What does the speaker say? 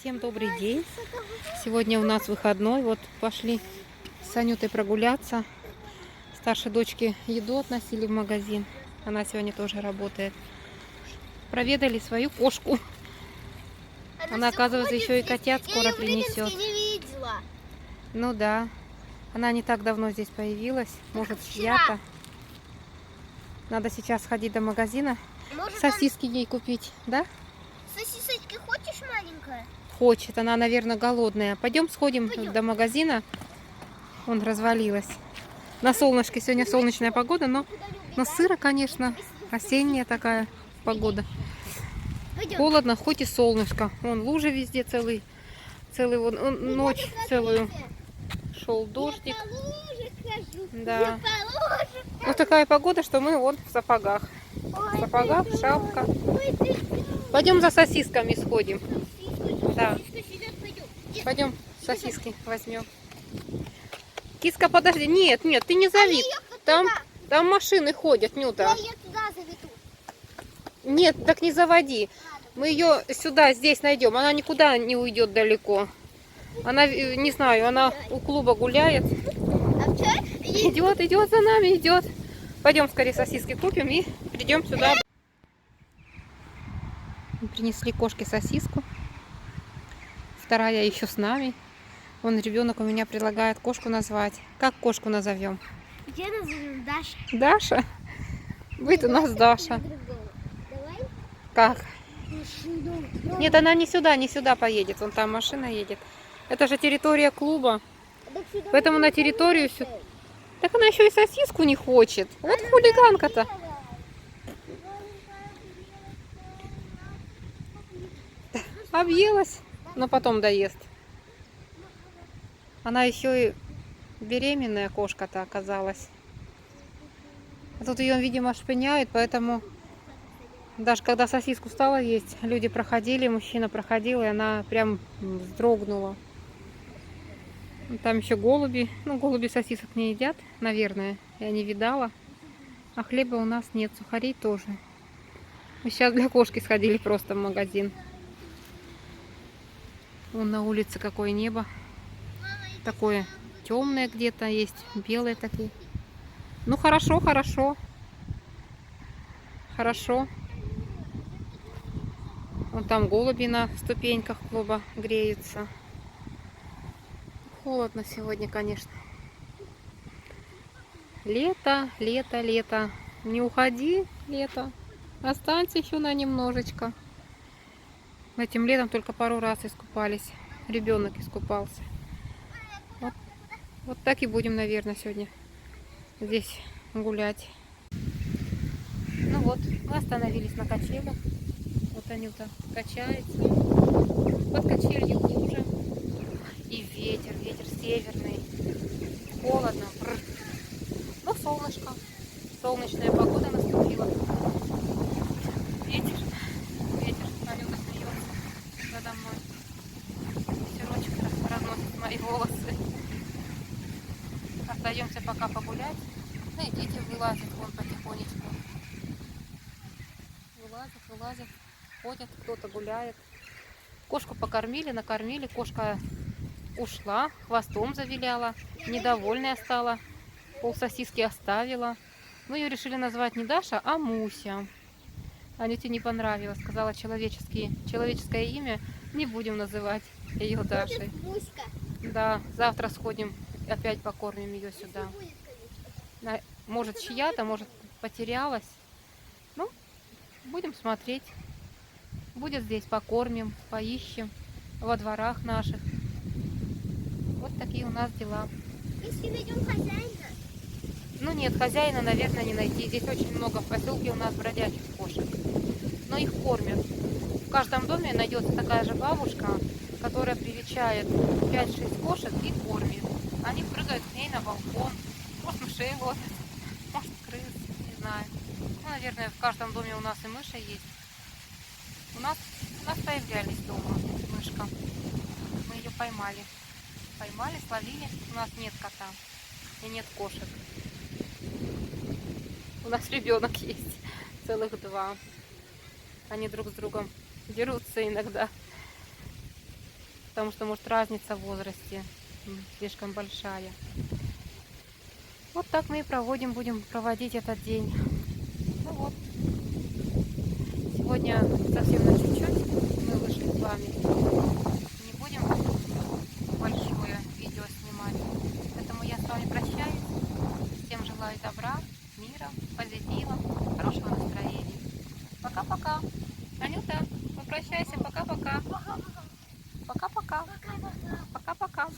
Всем добрый день. Сегодня у нас выходной. Вот пошли с Анютой прогуляться. Старшей дочке еду относили в магазин. Она сегодня тоже работает. Проведали свою кошку. Она, оказывается, еще и котят скоро принесет. Ну да. Она не так давно здесь появилась. Может, чья-то. Надо сейчас сходить до магазина. Сосиски ей купить, да? Сосисочки хочешь, маленькая? Хочет, она, наверное, голодная. Пойдем сходим до магазина. Он развалилась. На солнышке сегодня солнечная погода, но сыро, конечно. Осенняя такая погода. Холодно, хоть и солнышко. Вон лужи везде целый ночь целую шел дождик. Да. Вот такая погода, что мы вот в сапогах. В сапогах, шапка. Пойдем за сосисками сходим. Да. Пойдем сосиски возьмем. Киска, подожди. Нет, ты не зови. Там машины ходят, Нюта. Я ее туда заведу. Нет, так не заводи. Мы ее сюда, здесь найдем. Она никуда не уйдет далеко. Она, не знаю, она у клуба гуляет. Идет за нами, идет. Пойдем скорее сосиски купим и придем сюда. Принесли кошке сосиску. Вторая еще с нами. Вон ребенок у меня предлагает кошку назвать. Как кошку назовем? Я назовем Даша. Даша? Будет у нас Даша. Давай. Как? Нет, она не сюда поедет. Вон там машина едет. Это же территория клуба. Поэтому на территорию сюда. Так она еще и сосиску не хочет. Вот хулиганка-то. Объелась, но потом доест. Она еще и беременная кошка-то оказалась. А тут ее, видимо, шпыняют, поэтому даже когда сосиску стала есть, люди проходили, мужчина проходил, и она прям вздрогнула. Там еще голуби. Ну, голуби сосисок не едят, наверное. Я не видала. А хлеба у нас нет, сухарей тоже. Мы сейчас для кошки сходили просто в магазин. Вон на улице какое небо. Такое темное где-то есть, белые такие. Ну, хорошо. Хорошо. Вон там голуби на ступеньках клуба греются. Холодно сегодня, конечно. Лето. Не уходи, лето. Останься еще на немножечко. Этим летом только пару раз искупались. Ребенок искупался. Вот так и будем, наверное, сегодня здесь гулять. Ну вот, мы остановились на качелях. Вот Анюта качается. Под качелью лужа. И ветер северный. Холодно. Ну, солнышко. Солнечная погода наступила. Ветер. Анюта смеется надо мной. Ветерочек разносит мои волосы. Остаемся пока погулять. Ну и дети вылазят вон потихонечку. Вылазят. Ходят, кто-то гуляет. Кошку покормили, накормили. Кошка ушла, хвостом завиляла, недовольная стала, пол сосиски оставила. Мы ее решили назвать не Даша, а Муся. Анюте не понравилось, сказала человеческое имя, не будем называть ее Дашей. Да, завтра сходим, опять покормим ее сюда. Может чья-то, может потерялась. Ну, будем смотреть. Будет здесь, покормим, поищем во дворах наших. Вот такие у нас дела. Если найдем хозяина? Ну нет, хозяина, наверное, не найти. Здесь очень много в поселке у нас бродячих кошек. Но их кормят. В каждом доме найдется такая же бабушка, которая привечает 5-6 кошек и кормит. Они прыгают к ней на балкон. Может, мышей ловят, может, крыс, не знаю. Ну, наверное, в каждом доме у нас и мыши есть. У нас появлялись дома мышка. Мы ее поймали, словили. У нас нет кота и нет кошек. У нас ребенок есть, целых 2. Они друг с другом дерутся иногда. потому что, может, разница в возрасте слишком большая. Вот так мы и будем проводить этот день. Ну вот. Сегодня совсем на чуть-чуть мы вышли с вами. Не будем большое видео снимать. Поэтому я с вами прощаюсь. Всем желаю добра, мира, позитива, хорошего настроения. Пока-пока. Анюта, попрощайся. Пока-пока. Пока-пока. Пока-пока.